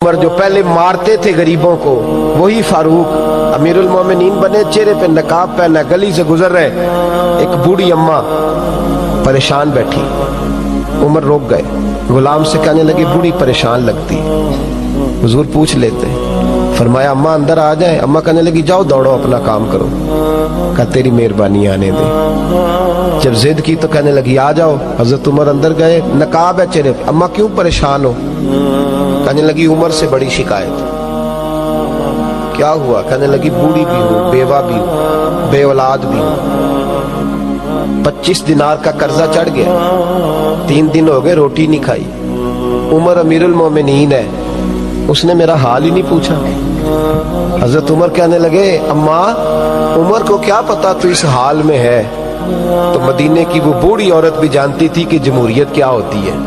عمر جو پہلے مارتے تھے غریبوں کو وہی فاروق امیرُ المومنین بنے، چہرے پہ نقاب پہنا، گلی سے گزر رہے، ایک بوڑھی اماں پریشان بیٹھی، عمر روک گئے، غلام سے کہنے لگے بوڑھی پریشان لگتی، حضور پوچھ لیتے، فرمایا اماں اندر آ جائیں، اماں کہنے لگی جاؤ دوڑو اپنا کام کرو، کہا تیری مہربانی آنے دے، جب ضد کی تو کہنے لگی آ جاؤ، حضرت عمر اندر گئے، نقاب ہے چہرے پہ، اماں کیوں پریشان ہو؟ کہنے لگی عمر سے بڑی شکایت، کیا ہوا؟ کہنے لگی بوڑھی بھی ہوں، بیوہ بھی ہوں، بے اولاد بھی ہوں، 25 دینار کا قرضہ چڑھ گیا، 3 دن ہو گئے روٹی نہیں کھائی، عمر امیر المومنین ہے، اس نے میرا حال ہی نہیں پوچھا۔ حضرت عمر کہنے لگے اماں عمر کو کیا پتا تو اس حال میں ہے؟ تو مدینے کی وہ بوڑھی عورت بھی جانتی تھی کہ جمہوریت کیا ہوتی ہے،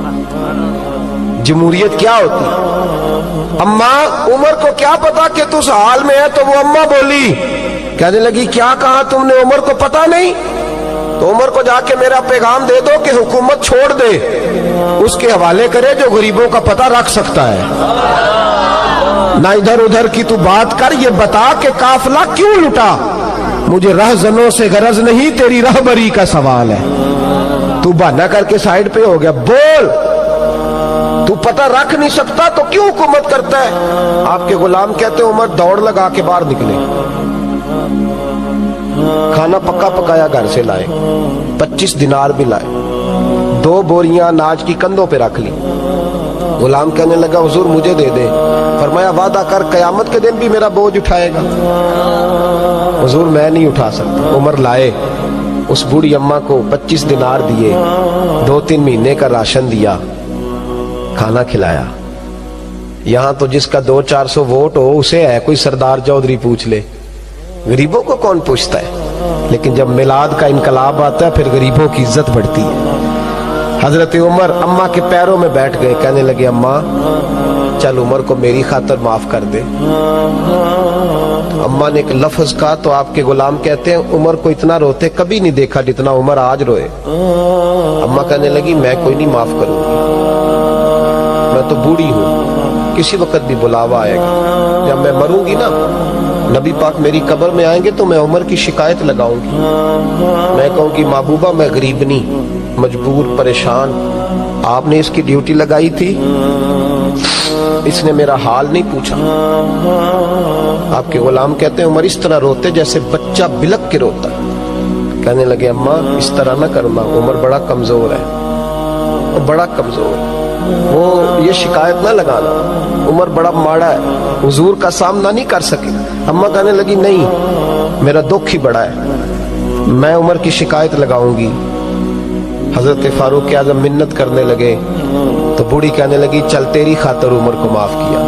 جمہوریت کیا ہوتی ہے۔ اماں عمر کو کیا پتا کہ تو اس حال میں ہے؟ تو وہ اماں بولی، کہنے لگی کیا کہا تم نے؟ عمر کو پتا نہیں؟ تو عمر کو جا کے میرا پیغام دے دو کہ حکومت چھوڑ دے، اس کے حوالے کرے جو غریبوں کا پتہ رکھ سکتا ہے، نہ ادھر ادھر کی تو بات کر، یہ بتا کہ قافلہ کیوں لٹا؟ مجھے رہزنوں سے غرض نہیں، تیری رہبری کا سوال ہے۔ تو بہانہ کر کے سائیڈ پہ ہو گیا، بول، تو پتہ رکھ نہیں سکتا تو کیوں حکومت کرتا ہے؟ آپ کے غلام کہتے عمر دوڑ لگا کے باہر نکلے، کھانا پکا پکایا گھر سے لائے، 25 دینار بھی لائے، 2 بوریاں اناج کی کندھوں پہ رکھ لی۔ غلام کہنے لگا حضور مجھے دے دے، فرمایا وعدہ کر قیامت کے دن بھی میرا بوجھ اٹھائے گا؟ حضور میں نہیں اٹھا سکتا۔ عمر لائے، اس بوڑھی اماں کو 25 دینار دیے، 2-3 مہینے کا راشن دیا، کھانا کھلایا۔ یہاں تو جس کا 200-400 ووٹ ہو اسے ہے کوئی سردار چودھری پوچھ لے، غریبوں کو کون پوچھتا ہے؟ لیکن جب میلاد کا انقلاب آتا ہے پھر غریبوں کی عزت بڑھتی ہے۔ حضرت عمر اماں کے پیروں میں بیٹھ گئے، کہنے لگے اماں چل عمر کو میری خاطر معاف کر دے۔ اماں نے ایک لفظ کہا تو آپ کے غلام کہتے ہیں عمر کو اتنا روتے کبھی نہیں دیکھا جتنا عمر آج روئے۔ اماں کہنے لگی میں کوئی نہیں معاف کروں گی، میں تو بوڑھی ہوں، کسی وقت بھی بلاوا آئے گا، جب میں مروں گی نا نبی پاک میری قبر میں آئیں گے تو میں عمر کی شکایت لگاؤں گی، میں کہوں گی محبوبہ میں غریبنی، مجبور، پریشان، آپ نے اس کی ڈیوٹی لگائی تھی، اس نے میرا حال نہیں پوچھا۔ آپ کے غلام کہتے ہیں عمر اس طرح روتے جیسے بچہ بلک کے روتا۔ کہنے لگے اماں اس طرح نہ کرنا، عمر بڑا کمزور ہے، وہ بڑا کمزور ہے، وہ یہ شکایت نہ لگانا، عمر بڑا ماڑا ہے، حضور کا سامنا نہیں کر سکے۔ اماں کہنے لگی نہیں، میرا دکھ ہی بڑا ہے، میں عمر کی شکایت لگاؤں گی۔ حضرت فاروق اعظم منت کرنے لگے تو بوڑھی کہنے لگی چل تیری خاطر عمر کو معاف کیا۔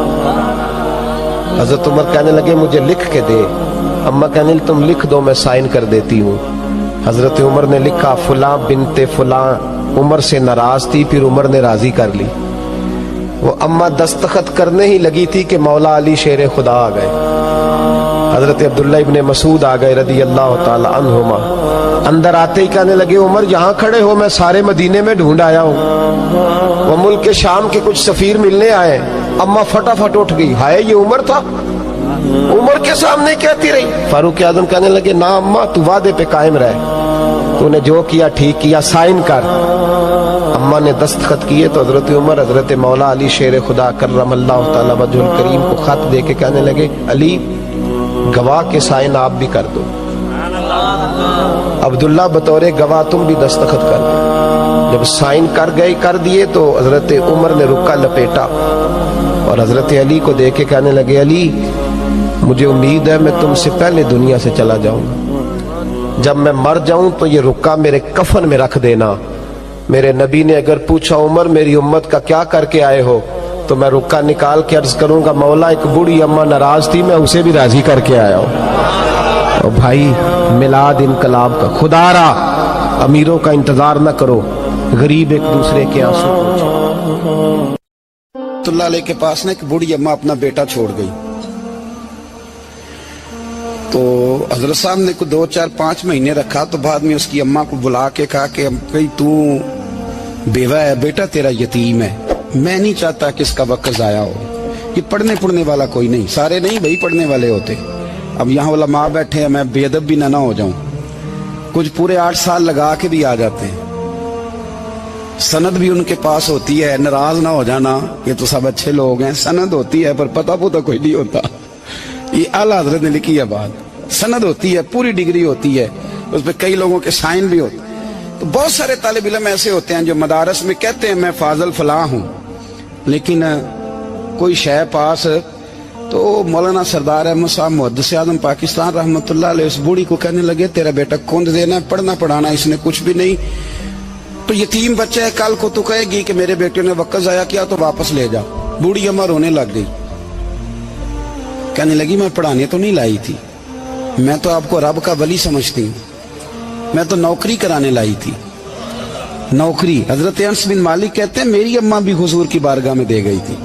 حضرت عمر کہنے لگے مجھے لکھ کے دے۔ اماں کہنے لگی تم لکھ دو میں سائن کر دیتی ہوں۔ حضرت عمر نے لکھا فلاں بنت فلاں عمر سے ناراض تھی، پھر عمر نے راضی کر لی۔ وہ اماں دستخط کرنے ہی لگی تھی کہ مولا علی شیر خدا آ گئے، حضرت عبداللہ ابن مسعود آ گئے رضی اللہ تعالی عنہما۔ اندر آتے ہی کہنے لگے عمر یہاں کھڑے ہو، میں سارے مدینے میں ڈھونڈ آیا ہوں، وہ ملک شام کے کچھ سفیر ملنے آئے۔ اماں فٹافٹ اٹھ گئی، ہائے یہ عمر تھا، عمر کے سامنے کہتی رہی۔ فاروق اعظم کہنے لگے نہ اماں تو وعدے پہ قائم رہ، تو نے جو کیا ٹھیک کیا، سائن کر۔ اماں نے دستخط کیے تو حضرت عمر حضرت مولا علی شیر خدا کرم اللہ تعالی وجہ الکریم کو خط دے کے کہنے لگے علی گواہ کے سائن آپ بھی کر دو، عبداللہ بطور گواہ تم بھی دستخط کر دو۔ جب سائن کر دیے تو حضرت عمر نے رکا لپیٹا اور حضرت علی کو دے کے کہنے لگے علی مجھے امید ہے میں تم سے پہلے دنیا سے چلا جاؤں گا، جب میں مر جاؤں تو یہ رکا میرے کفن میں رکھ دینا۔ میرے نبی نے اگر پوچھا عمر میری امت کا کیا کر کے آئے ہو تو میں رکا نکال کے عرض کروں گا مولا ایک بوڑھی اماں ناراض تھی، میں اسے بھی راضی کر کے آیا ہوں۔ اور بھائی میلاد انقلاب کا خدا را امیروں کا انتظار نہ کرو، غریب ایک دوسرے کے آنسو پوچھو۔ اللہ علیہ کے پاس نا ایک بوڑھی اماں اپنا بیٹا چھوڑ گئی، تو حضرت صاحب نے کو 2 4 5 مہینے رکھا، تو بعد میں اس کی اماں کو بلا کے کہا کہ تو بیوہ ہے، بیٹا تیرا یتیم ہے، میں نہیں چاہتا کہ اس کا وقت ضائع ہو، कि पढ़ने पढ़ने वाला कोई नहीं, सारे नहीं भाई पढ़ने वाले होते। अब यहाँ उलमा बैठे हैं, मैं बेअदब भी ना हो जाऊं, कुछ पूरे 8 साल लगा के भी आ जाते हैं, सनद भी उनके पास होती है, नाराज ना हो जाना, ये तो सब अच्छे लोग हैं, सनद होती है पर पता पुता कोई नहीं होता। ये आला हजरत ने लिखी है बात, सनद होती है, पूरी डिग्री होती है, उस पर कई लोगों के साइन भी होते हैं। तो बहुत सारे तालिब इल्म ऐसे होते हैं जो मदारस में कहते हैं मैं फाजल फलां हूं, लेकिन कोई शय पास, तो मौलाना सरदार अहमद साहब मुहद्दिस आज़म पाकिस्तान रहमतुल्लाह अलैह उस बूढ़ी को कहने लगे तेरा बेटा कौन देना है, पढ़ना पढ़ाना इसने कुछ भी नहीं, तो यतीम बच्चा है, कल को तो कहेगी कि मेरे बेटे ने वक्त जाया किया तो वापस ले जा। बूढ़ी अम्मा रोने लग गई, कहने लगी मैं पढ़ाने तो नहीं लाई थी, मैं तो आपको रब का वली समझती हूँ, मैं तो नौकरी कराने लाई थी, नौकरी। हजरत अनस बिन मालिक कहते हैं मेरी अम्मा भी हुजूर की बारगाह में दे गई थी,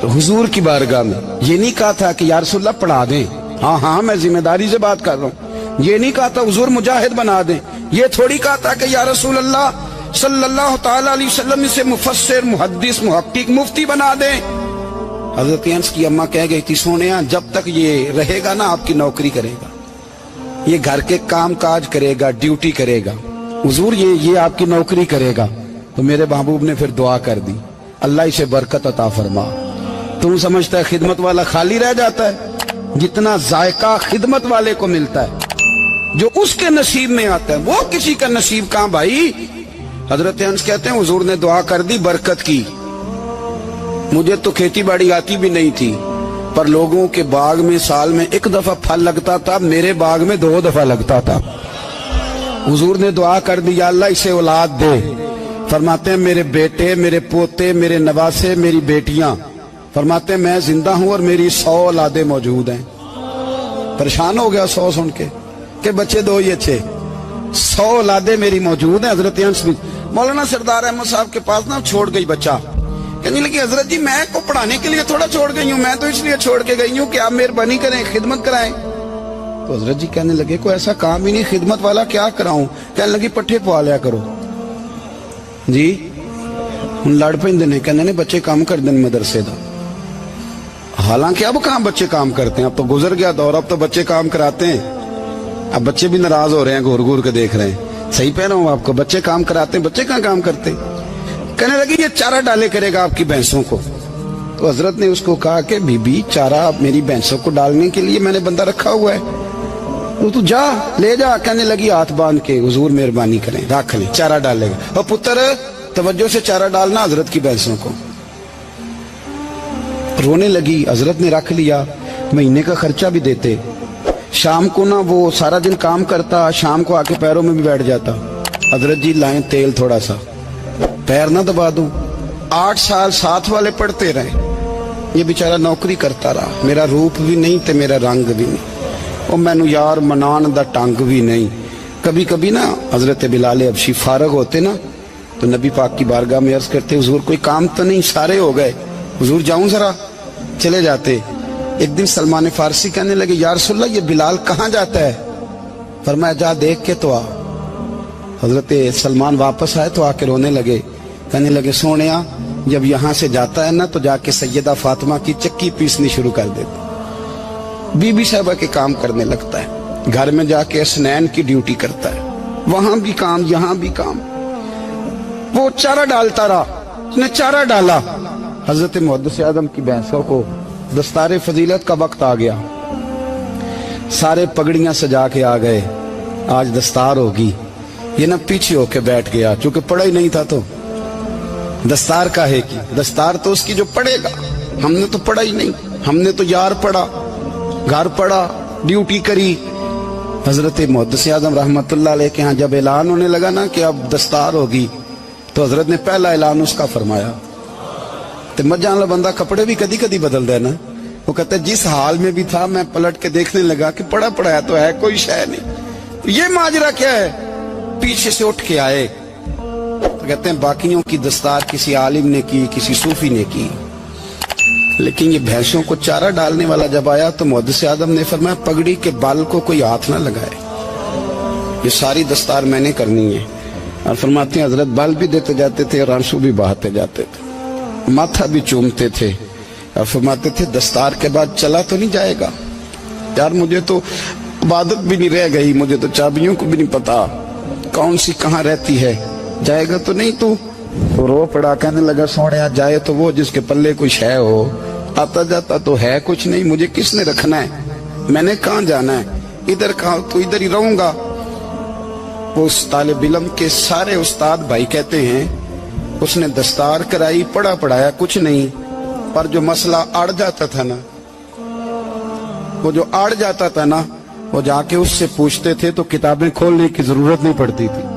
तो हुजूर की बारगाह में ये नहीं कहा था कि या रसूलल्लाह पढ़ा दें, हाँ हाँ मैं जिम्मेदारी से बात कर रहा हूँ, ये नहीं कहा था हुजूर मुजाहिद बना दें, ये थोड़ी कहा था कि या रसूलल्लाह सल्लल्लाहु ताला अलैहि वसल्लम से मुफस्सिर मुहद्दिस मुहक्किक मुफ्ती बना दें। हजरत अनस की अम्मा कह गई थी सोनिया जब तक ये रहेगा ना आपकी नौकरी करेगा, ये घर के काम काज करेगा, ड्यूटी करेगा, हुजूर ये आपकी नौकरी करेगा। तो मेरे महबूब ने फिर दुआ कर दी, अल्लाह इसे बरकत अता फरमा। तुम समझता है खिदमत वाला खाली रह जाता है? जितना जायका खिदमत वाले को मिलता है, जो उसके नसीब में आता है, वो किसी का नसीब कहां भाई। हजरत अनस कहते हैं हुजूर ने दुआ कर दी बरकत की। मुझे तो खेती बाड़ी आती भी नहीं थी, पर लोगों के बाग में साल में 1 दफा फल लगता था, मेरे बाग में 2 दफा लगता था। हुजूर ने दुआ कर दी अल्लाह इसे औलाद दे। फरमाते हैं मेरे बेटे, मेरे पोते, मेरे नवासे, मेरी बेटियां, फरमाते हैं मैं जिंदा हूं और मेरी 100 औलादे मौजूद हैं। परेशान हो गया 100 सुन के बच्चे 2 ही अच्छे, 100 औलादे मेरी मौजूद हैं। हजरत अनस भी मौलाना सरदार अहमद साहब के पास ना छोड़ गई बच्चा, कहने लगी हजरत जी मैं को पढ़ाने के लिए थोड़ा छोड़ गई हूँ, मैं तो इसलिए छोड़ के गई हूँ कि आप मेहरबानी करें खिदमत कराएं। तो हजरत जी कहने लगे कोई ऐसा काम ही नहीं, खिदमत वाला क्या कराऊं। कहने लगी पट्ठे पवा लिया करो जी। हम लड़ पेंदे ने, कहने ने बच्चे काम कर दें मदरसे का। हालांकि अब कहाँ बच्चे काम करते हैं, अब तो गुजर गया दौर, अब तो बच्चे काम कराते हैं। अब बच्चे भी नाराज हो रहे हैं, घूर घूर के देख रहे हैं। सही कह रहा हूं आपको, बच्चे काम कराते हैं, बच्चे कहाँ काम करते। कहने लगी ये चारा डाले करेगा आपकी भैंसों को। तो हजरत ने उसको कहा कि बीबी चारा मेरी भैंसों को डालने के लिए मैंने बंदा रखा हुआ है, तो तू जा ले जा। कहने लगी हाथ बांध के हुजूर मेहरबानी करें रख ले, चारा डालेगा। और पुत्र तवज्जो से चारा डालना हजरत की भैंसों को। रोने लगी, हजरत ने रख लिया, महीने का खर्चा भी देते। शाम को ना वो सारा दिन काम करता, शाम को आके पैरों में भी बैठ जाता, हजरत जी लाएं तेल थोड़ा सा, पैर ना दबा दूं। 8 साल साथ वाले पढ़ते रहे, ये बेचारा नौकरी करता रहा, मेरा रूप भी नहीं ते मेरा रंग भी नहीं, और मैनू यार मनान दा टंग भी नहीं। कभी कभी ना हजरत बिलाल हबशी फारग होते ना, तो नबी पाक की बारगाह में अर्ज करते हुजूर कोई काम तो नहीं, सारे हो गए, हुजूर जाऊं जरा, चले जाते। एक दिन सलमान फारसी कहने लगे या रसूलल्लाह ये बिलाल कहाँ जाता है। फरमाया जा देख के तो आ। हजरत सलमान वापस आए तो आके रोने लगे, कहने लगे सोनिया जब यहाँ से जाता है ना तो जाके सैयदा फातिमा की चक्की पीसनी शुरू कर देता, बीबी साहबा के काम करने लगता है, घर में जाके स्नैन की ड्यूटी करता है, वहां भी काम यहाँ भी काम। वो चारा डालता रहा, उसने चारा डाला। हजरत मुहद्दिस आज़म की भैंसों को दस्तारे फजीलत का वक्त आ गया, सारे पगड़ियां सजा के आ गए, आज दस्तार होगी। ये ना पीछे होके बैठ गया, चूंकि पढ़ा ही नहीं था तो दस्तार काहे की, दस्तार तो उसकी जो पढ़ेगा, हमने तो पढ़ा ही नहीं, हमने तो यार पढ़ा, घर पढ़ा, ड्यूटी करी। हजरत मुहद्दिस आज़म रहमतुल्लाह अलैह के यहाँ जब ऐलान होने लगा ना कि अब दस्तार होगी, तो हजरत ने पहला ऐलान उसका फरमाया। तो मजान ला बंदा कपड़े भी कदी कदी बदल दे ना, वो कहते जिस हाल में भी था मैं पलट के देखने लगा कि पढ़ा पढ़ाया तो है, कोई शय नहीं, ये माजरा क्या है। पीछे से उठ के आए तो कहते हैं बाकियों की दस्तार किसी आलिम ने की, किसी सूफी ने की, लेकिन ये भैंसों को चारा डालने वाला जब आया तो मुहद्दिस आज़म ने फरमाया पगड़ी के बाल को कोई हाथ ना लगाए, ये सारी दस्तार मैंने करनी है। और फरमाते हैं हजरत बाल भी देते जाते थे और आंसू भी बहाते जाते थे, माथा भी चूमते थे, अब फरमाते थे दस्तार के बाद चला तो नहीं जाएगा। यार मुझे तो इबादत भी नहीं रह गई, मुझे तो चाबियों को भी नहीं पता कौन सी कहाँ रहती है, जाएगा तो नहीं तू? तो रो पड़ा, कहने लगा सोने जाए तो वो जिसके पल्ले कुछ है हो, आता जाता तो है कुछ नहीं, मुझे किसने रखना है, मैंने कहाँ जाना है, इधर कहाँ, तो इधर ही रहूंगा। वो उस तालिब इल्म के सारे उस्ताद भाई कहते हैं उसने दस्तार कराई, पढ़ा पढ़ाया कुछ नहीं, पर जो मसला अड़ जाता था ना, वो जो अड़ जाता था ना, वो जाके उससे पूछते थे तो किताबें खोलने की जरूरत नहीं पड़ती थी।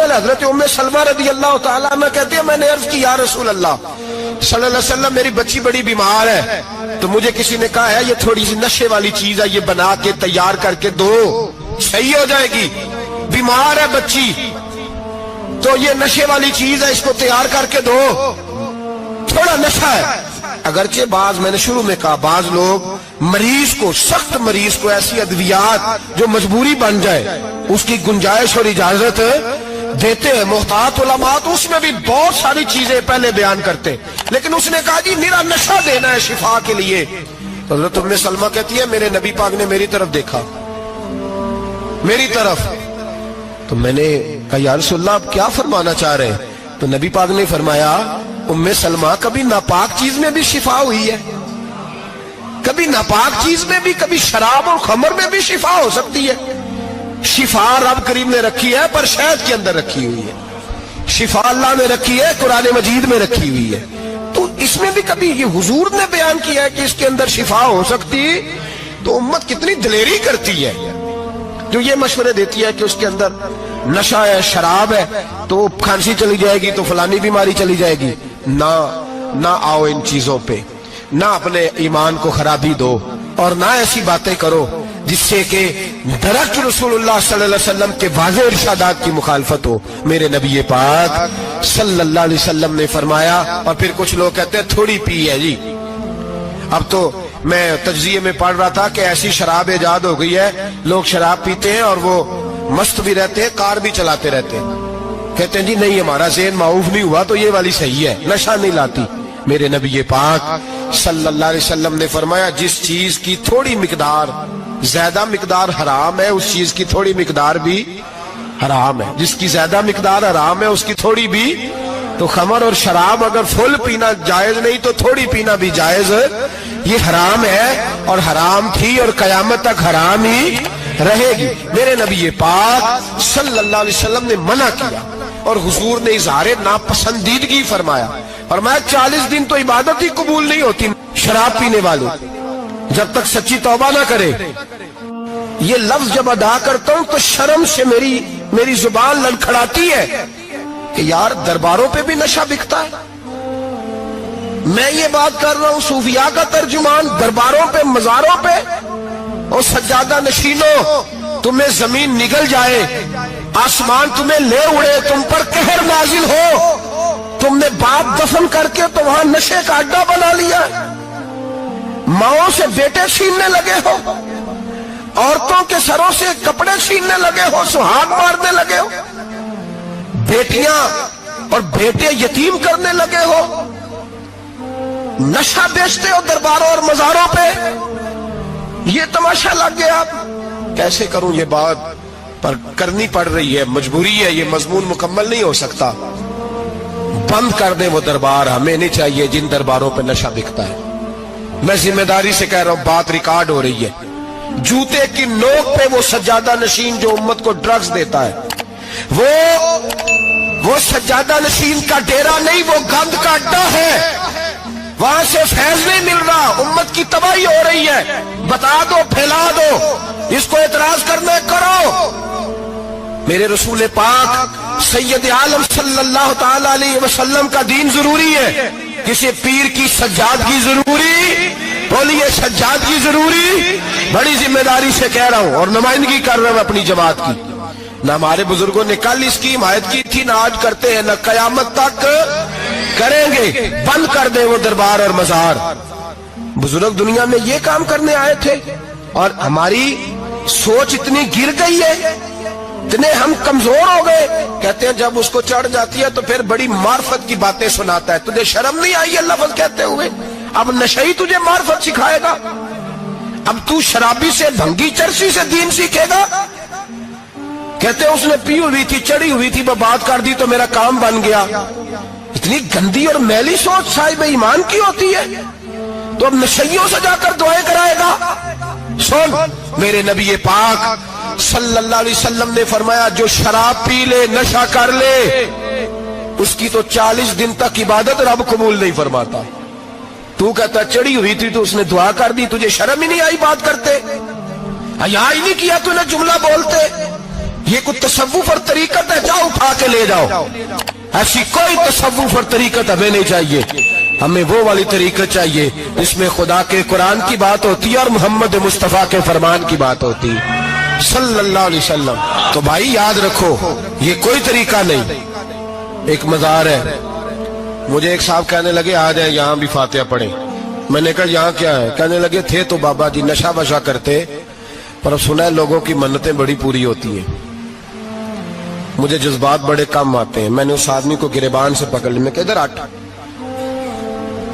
हजरत उम्मे सलमा रदी अल्लाह ताला अन्हा कहती है, मैंने अर्ज की या रसूल अल्लाह सल्लल्लाहु अलैहि वसल्लम, मेरी बच्ची बड़ी बीमार है, तो मुझे किसी ने कहा है ये थोड़ी सी नशे वाली चीज है, ये बना के तैयार करके दो, सही हो जाएगी। बीमार है बच्ची तो ये नशे वाली चीज है, इसको तैयार करके दो, थोड़ा नशा है। अगरचे बाज, मैंने शुरू में कहा, बाज लोग मरीज को, सख्त मरीज को ऐसी अद्वियात जो मजबूरी बन जाए उसकी गुंजाइश और इजाजत देते हैं। मुहतात उलमा तो उसमें भी बहुत सारी चीजें पहले बयान करते, लेकिन उसने कहा जी निरा नशा देना है शिफा के लिए। तो हज़रत उम्मे सलमा कहती है मेरे नबी पाक ने मेरी तरफ देखा, मेरी तरफ, तो मैंने कहा या रसूलल्लाह आप क्या फरमाना चाह रहे हैं? तो नबी पाक ने फरमाया उम्मे सलमा कभी नापाक चीज में भी शिफा हुई है, कभी नापाक चीज में भी, कभी शराब और खमर में भी शिफा हो सकती है। शिफा रब करीम ने रखी है पर शहद के अंदर रखी हुई है, शिफा अल्लाह ने रखी है कुरान मजीद में रखी हुई है, तो इसमें भी कभी ये हुजूर ने बयान किया है कि इसके अंदर शिफा हो सकती, तो उम्मत कितनी दिलेरी करती है जो ये मशवरे देती है कि उसके अंदर नशा है, शराब है, तो खांसी चली जाएगी तो फलानी बीमारी चली जाएगी। ना आओ इन चीजों पे, ना अपने ईमान को खराबी दो, और ना ऐसी बातें करो जिससे कि दरख्त रसूलुल्लाह सल्लल्लाहु अलैहि वसल्लम के वाज़ेह इरशादात की मुखालफत हो। मेरे नबी पाक सल्लल्लाहु अलैहि वसल्लम ने फरमाया, और फिर कुछ लोग कहते हैं थोड़ी पी है जी। अब तो मैं तज्जिये में पढ़ रहा था कि ऐसी शराब इजाद हो गई है, लोग शराब पीते हैं और वो मस्त भी रहते हैं, कार भी चलाते रहते हैं, कहते हैं जी नहीं हमारा ज़हन माऊफ नहीं हुआ तो ये वाली सही है, नशा नहीं लाती। मेरे नबी पाक सल्लल्लाहु अलैहि वसल्लम ने फरमाया जिस चीज की थोड़ी मिकदार, ज्यादा मिकदार हराम है, उस चीज की थोड़ी मिकदार भी हराम है, जिसकी ज्यादा मिकदार हराम है उसकी थोड़ी भी। तो खमर और शराब अगर फुल पीना जायज नहीं तो थोड़ी पीना भी जायज, ये हराम है और हराम थी और कयामत तक हराम ही रहेगी। मेरे नबी पाक सल्लल्लाहु अलैहि वसल्लम ने मना किया और हुजूर ने इज़हारे नापसंदीदगी फरमाया, और मैं 40 दिन तो इबादत ही कबूल नहीं होती शराब पीने वाले जब तक सच्ची तौबा ना करे। ये लफ्ज जब अदा करता हूं तो शर्म से मेरी जुबान लड़खड़ाती है कि यार दरबारों पे भी नशा बिकता है। मैं ये बात कर रहा हूं सूफिया का तर्जुमान, दरबारों पे, मजारों पे, और सज्जादा नशीनों तुम्हें जमीन निगल जाए, आसमान तुम्हें ले उड़े, तुम पर कहर नाजिल हो, तुमने बाप दफन करके तो वहां नशे का अड्डा बना लिया, माओं से बेटे छीनने लगे हो, औरतों के सरों से कपड़े छीनने लगे हो, सुहाग मारने लगे हो, बेटियां और बेटे यतीम करने लगे हो, नशा बेचते हो दरबारों और मजारों पे, ये तमाशा लग गया। कैसे करूं ये बात, पर करनी पड़ रही है, मजबूरी है, ये मजमून मुकम्मल नहीं हो सकता। बंद कर दे वो दरबार, हमें नहीं चाहिए जिन दरबारों पे नशा बिकता है। मैं जिम्मेदारी से कह रहा हूं, बात रिकॉर्ड हो रही है। जूते की नोक पे वो सज्जादा नशीन जो उम्मत को ड्रग्स देता है, वो सज्जादा नशीन का डेरा नहीं, वो गंद का अड्डा है, वहां से फैज नहीं मिल रहा, उम्मत की तबाही हो रही है। बता दो, फैला दो, इसको एतराज करना करो। मेरे रसूल पाक सैयद आलम सल्लल्लाहु ताला अलैहि वसल्लम का दीन जरूरी है, किसी पीर की सज्जादगी जरूरी, बोलिए सज्जादगी जरूरी। बड़ी जिम्मेदारी से कह रहा हूं और नुमाइंदगी कर रहा हूं अपनी जमात की। ना हमारे बुजुर्गों ने कल इसकी हिमायत की थी, ना आज करते हैं, ना कयामत तक करेंगे। बंद कर दे वो दरबार और मजार। बुजुर्ग दुनिया में ये काम करने आए थे और हमारी सोच इतनी गिर गई है, इतने हम कमजोर हो गए। कहते हैं जब उसको चढ़ जाती है तो फिर बड़ी मार्फत की बातें सुनाता है। तुझे शर्म नहीं आई है लफ्ज कहते हुए? अब नशई तुझे मार्फत सिखाएगा? अब तू शराबी से, भंगी चरसी से दीन सीखेगा? कहते उसने पी हुई थी, चढ़ी हुई थी, वो बात कर दी तो मेरा काम बन गया। इतनी गंदी और मैली सोच साहिब ईमान की होती है। तो अब नशइयों से जाकर दुआएं कराएगा? सुन, मेरे नबी पाक सल्लल्लाहु अलैहि वसल्लम ने फरमाया, जो शराब पी ले, नशा कर ले, उसकी तो 40 दिन तक इबादत रब कबूल नहीं फरमाता। तू कहता चढ़ी हुई थी तो उसने दुआ कर दी, तुझे शर्म ही नहीं आई बात करते? हया ही नहीं किया तूने जुमला बोलते? ये कोई तसव्वुफ और तरीकत है? जाओ उठा के ले जाओ। ऐसी कोई तसव्वुफ और तरीकत हमें नहीं चाहिए। हमें वो वाली तरीकत चाहिए जिसमें खुदा के कुरान की बात होती है और मोहम्मद मुस्तफा के फरमान की बात होती है सल्लल्लाहु अलैहि वसल्लम। तो भाई याद रखो, ये कोई तरीका नहीं। एक मजार है, मुझे एक साहब कहने लगे आ जाए यहाँ भी फातिहा पढ़े। मैंने कहा यहाँ क्या है? कहने लगे थे तो बाबा जी नशा वशा करते, पर सुना है लोगों की मन्नतें बड़ी पूरी होती हैं। मुझे जज्बात बड़े कम आते हैं। मैंने उस आदमी को गिरेबान से पकड़ लिया, मैं इधर हट,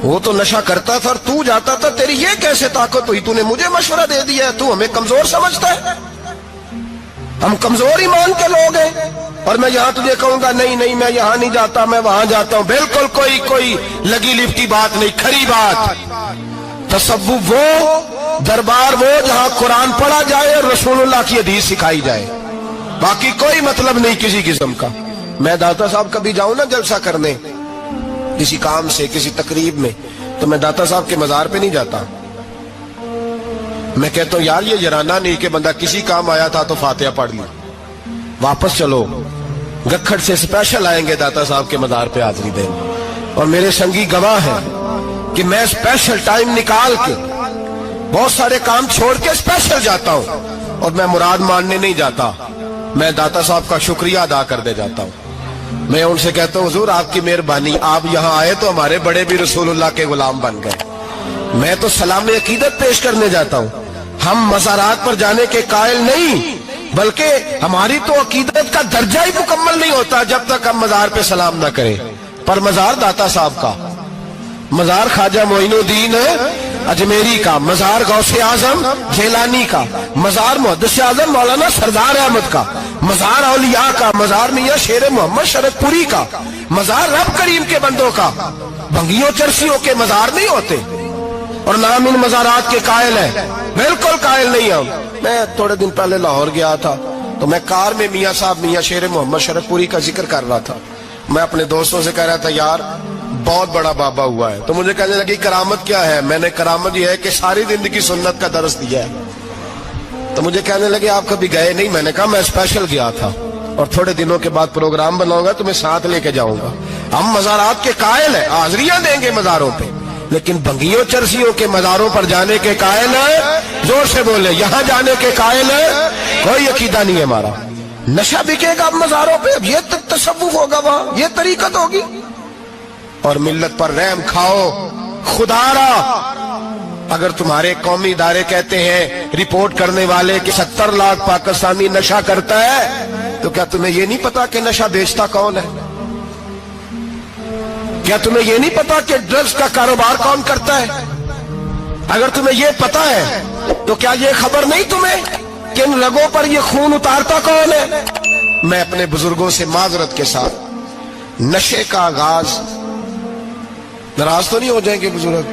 वो तो नशा करता था और तू जाता था, तेरी ये कैसे ताकत हुई? तूने मुझे मशवरा दे दिया है, तू हमें कमजोर समझता है? हम कमजोर ईमान के लोग हैं और मैं यहाँ तुझे कहूंगा नहीं नहीं मैं यहाँ नहीं जाता, मैं वहां जाता हूं। बिल्कुल कोई लगी लिपटी बात नहीं, खरी बात। तसव्वुफ वो, दरबार वो जहां कुरान पढ़ा जाए और रसूलुल्लाह की हदीस सिखाई जाए, बाकी कोई मतलब नहीं किसी किस्म का। मैं दाता साहब कभी जाऊं ना जलसा करने किसी काम से, किसी तकरीब में, तो मैं दाता साहब के मजार पे नहीं जाता। मैं कहता हूं यार ये जराना नहीं कि बंदा किसी काम आया था तो फातिहा पढ़ ली, वापस चलो। गखड़ से स्पेशल आएंगे दाता साहब के मजार पे हाजिरी देने, और मेरे संगी गवाह हैं कि मैं स्पेशल टाइम निकाल के बहुत सारे काम छोड़ के स्पेशल जाता हूं। और मैं मुराद मानने नहीं जाता, मैं दाता साहब का शुक्रिया अदा कर दे जाता हूं। मैं उनसे कहता हूं हुजूर आपकी मेहरबानी, आप यहाँ आए तो हमारे बड़े भी रसूलुल्लाह के गुलाम बन गए। मैं तो सलाम अकीदत पेश करने जाता हूं। हम मज़ारात पर जाने के कायल नहीं, बल्कि हमारी तो अकीदत का दर्जा ही मुकम्मल नहीं होता जब तक हम मजार पे सलाम ना करें। पर मजार दाता साहब का, मजार ख्वाजा मोइनुद्दीन अजमेरी का, मजार गौसे आजम जेलानी का, मजार मुहद्दिस आजम मौलाना सरदार अहमद का, मजार औलिया का, मजार मियां शेर मोहम्मद शरदपुरी का, मजार रब करीम के बंदों का। भंगियों चरसियों के मजार नहीं होते और नाम इन मजारात के कायल है, बिल्कुल कायल नहीं हम। मैं थोड़े दिन पहले लाहौर गया था तो मैं कार में मियां साहब मियां शेर मोहम्मद शरदपुरी का जिक्र कर रहा था। मैं अपने दोस्तों से कह रहा था यार बहुत बड़ा बाबा हुआ है, तो मुझे कहने लगी करामत क्या है? मैंने करामत ये है कि सारी जिंदगी सुन्नत का दर्स दिया है। तो मुझे कहने लगे आप कभी गए नहीं? मैंने कहा मैं स्पेशल गया था और थोड़े दिनों के बाद प्रोग्राम बनाऊंगा तो मैं साथ लेके जाऊंगा। हम मजारात के कायल है, हाजिरियां देंगे मजारों पे, लेकिन भंगियों चरसियों के मजारों पर जाने के कायल है, जोर से बोले, यहाँ जाने के कायल है, कोई अकीदा नहीं है हमारा। नशा बिकेगा अब मजारों पे, अब ये तसव्वुफ होगा वहां, ये तरीकत होगी। और मिल्लत पर रहम खाओ खुदारा। अगर तुम्हारे कौमी इदारे कहते हैं रिपोर्ट करने वाले कि 70 लाख पाकिस्तानी नशा करता है, तो क्या तुम्हें ये नहीं पता कि नशा बेचता कौन है? क्या तुम्हें ये नहीं पता कि ड्रग्स का कारोबार कौन करता है? अगर तुम्हें ये पता है तो क्या ये खबर नहीं तुम्हें कि इन रगों पर ये खून उतारता कौन है? मैं अपने बुजुर्गों से माजरत के साथ, नशे का आगाज, नाराज तो नहीं हो जाएंगे बुजुर्ग,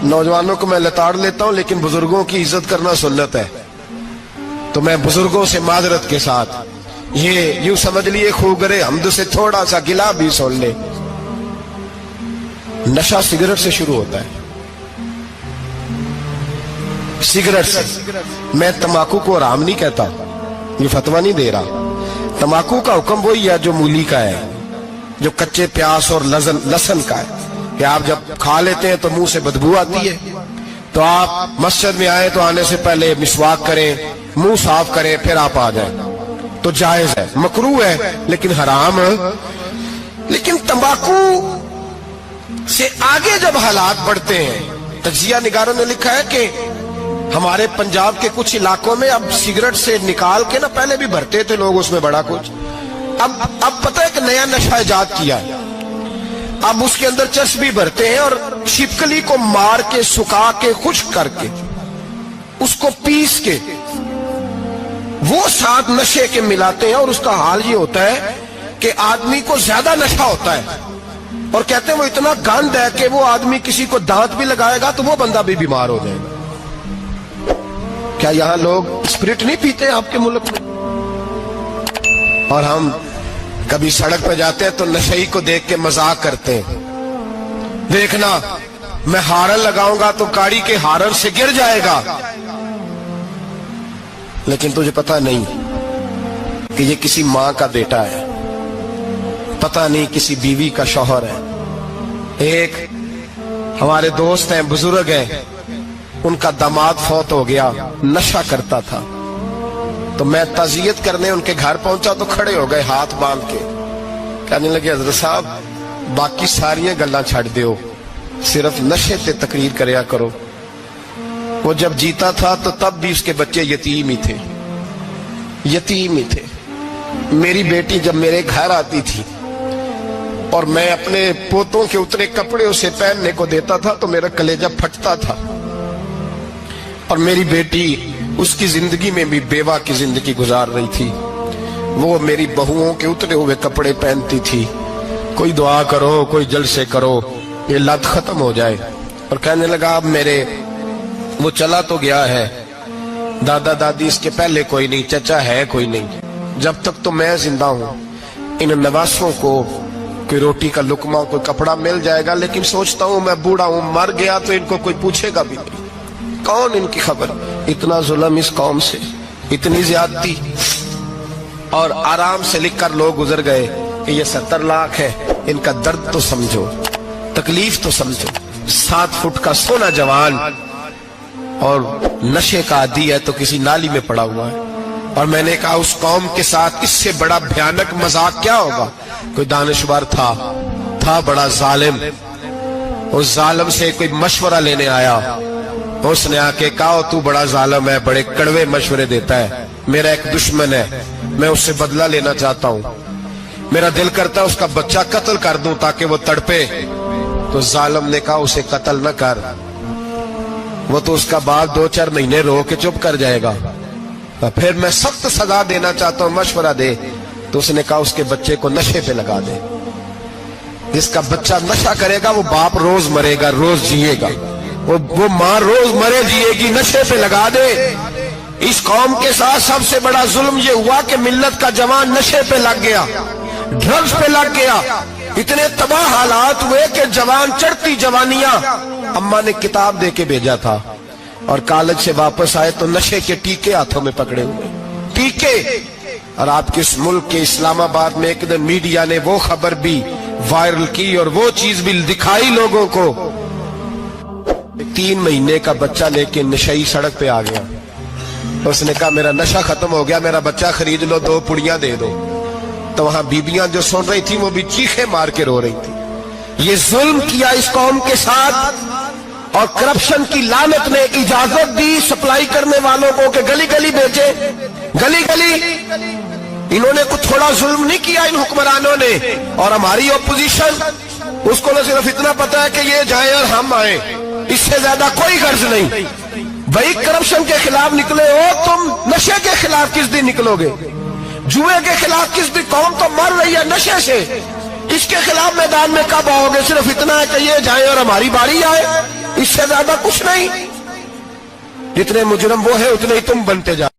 नौजवानों को मैं लताड़ लेता हूं लेकिन बुजुर्गों की इज्जत करना सुन्नत है। तो मैं बुजुर्गों से माजरत के साथ, ये यूं समझ लिए खूगरे हमद से थोड़ा सा गिला भी सुन ले। नशा सिगरेट से शुरू होता है, सिगरेट से। मैं तंबाकू को हराम नहीं कहता, ये फतवा नहीं दे रहा। तंबाकू का हुक्म वही है जो मूली का है, जो कच्चे प्याज और लहसुन का है, कि आप जब खा लेते हैं तो मुंह से बदबू आती है, तो आप मस्जिद में आए तो आने से पहले मिसवाक करें, मुंह साफ करें, फिर आप आ जाएं, तो जायज है। मकरूह है लेकिन हराम है। लेकिन तंबाकू से आगे जब हालात बढ़ते हैं, तजिया निगारों ने लिखा है कि हमारे पंजाब के कुछ इलाकों में अब सिगरेट से निकाल के ना, पहले भी भरते थे लोग उसमें बड़ा कुछ, अब पता है कि नया नशा इजाद किया है। अब उसके अंदर चर्बी भरते हैं और छिपकली को मार के सुखा के खुश्क करके उसको पीस के वो साथ नशे के मिलाते हैं, और उसका हाल ये होता है कि आदमी को ज्यादा नशा होता है, और कहते हैं वो इतना गंद है कि वो आदमी किसी को दांत भी लगाएगा तो वो बंदा भी बीमार हो जाएगा। क्या यहां लोग स्पिरिट नहीं पीते आपके मुल्क में? और हम कभी सड़क पर जाते हैं तो नशेई को देख के मजाक करते हैं, देखना मैं हारन लगाऊंगा तो गाड़ी के हारन से गिर जाएगा। लेकिन तुझे पता नहीं कि ये किसी मां का बेटा है, पता नहीं किसी बीवी का शौहर है। एक हमारे दोस्त हैं, बुजुर्ग हैं, उनका दामाद फौत हो गया, नशा करता था। तो मैं ताजियत करने उनके घर पहुंचा तो खड़े हो गए हाथ बांध के, कहने लगे हजरत साहब बाकी सारियां गल्लां छड़ दियो, सिर्फ नशे ते तकरीर करया करो। वो जब जीता था तो तब भी उसके बच्चे यतीम ही थे, यतीम ही थे। मेरी बेटी जब मेरे घर आती थी और मैं अपने पोतों के उतरे कपड़े उसे पहनने को देता था तो मेरा कलेजा फटता था। और मेरी बेटी उसकी जिंदगी में भी बेवा की जिंदगी गुजार रही थी, वो मेरी बहुओं के उतरे हुए कपड़े पहनती थी। कोई दुआ करो, कोई जलसे करो, ये लत खत्म हो जाए। और कहने लगा अब मेरे वो चला तो गया है, दादा दादी इसके पहले कोई नहीं, चचा है कोई नहीं, जब तक तो मैं जिंदा हूं इन नवासों को कोई रोटी का लुकमा कोई कपड़ा मिल जाएगा। लेकिन सोचता हूं मैं बूढ़ा हूं, मर गया तो इनको कोई पूछेगा भी नहीं, कौन इनकी खबर। इतना जुल्म इस कौम से, इतनी ज्यादती, और आराम से लिखकर लोग गुजर गए कि ये 70 लाख है, इनका दर्द तो समझो, तकलीफ तो समझो। 7 फुट का सोना जवान और नशे का आदी है तो किसी नाली में पड़ा हुआ है। और मैंने कहा उस कौम के साथ इससे बड़ा भयानक मजाक क्या होगा। कोई दानिशवर था बड़ा जालिम, उस जालिम से कोई मशवरा लेने आया, उसने आके कहा तू बड़ा जालिम है, बड़े कड़वे मशवरे देता है, मेरा एक दुश्मन है, मैं उससे बदला लेना चाहता हूं, मेरा दिल करता है उसका बच्चा कत्ल कर दूं ताकि वो तड़पे। तो जालिम ने कहा उसे कत्ल न कर, वो तो उसका बाप 2-4 महीने रो के चुप कर जाएगा। तो फिर मैं सख्त सजा देना चाहता हूं, मशवरा दे। तो उसने कहा उसके बच्चे को नशे पे लगा दे, जिसका बच्चा नशा करेगा वो बाप रोज मरेगा, रोज जिएगा, वो मां रोज मरे जिएगी, नशे पे लगा दे। इस कौम के साथ सबसे बड़ा जुल्म ये हुआ कि मिल्लत का जवान नशे पे लग गया, ड्रग्स पे लग गया। इतने तबाह हालात हुए कि जवान चढ़ती जवानियां, अम्मा ने किताब दे के भेजा था और कॉलेज से वापस आए तो नशे के टीके हाथों में पकड़े हुए, टीके। और आपके इस मुल्क के इस्लामाबाद में एक दिन मीडिया ने वो खबर भी वायरल की और वो चीज भी दिखाई लोगों को। 3 महीने का बच्चा लेके नशई सड़क पे आ गया, उसने कहा मेरा नशा खत्म हो गया, मेरा बच्चा खरीद लो, 2 पुड़ियां दे दो। तो वहां बीबियां जो सुन रही थी वो भी चीखे मार के रो रही थी। ये जुल्म किया इस कौम के साथ, और करप्शन की लानत ने इजाजत दी सप्लाई करने वालों को कि गली गली बेचे, गली गली। इन्होंने कुछ थोड़ा जुल्म नहीं किया इन हुक्मरानों ने। और हमारी ओपोजिशन, उसको न सिर्फ इतना पता है कि ये जाए और हम आए, इससे ज्यादा कोई गर्ज नहीं। भाई करप्शन के खिलाफ निकले हो तुम, नशे के खिलाफ किस दिन निकलोगे? जुए के खिलाफ किस दिन? कौम तो मर रही है नशे से, इसके खिलाफ मैदान में कब आओगे? सिर्फ इतना है कि ये जाए और हमारी बारी आए, इससे ज्यादा कुछ नहीं। जितने मुजरम वो है उतने ही तुम बनते जाओ।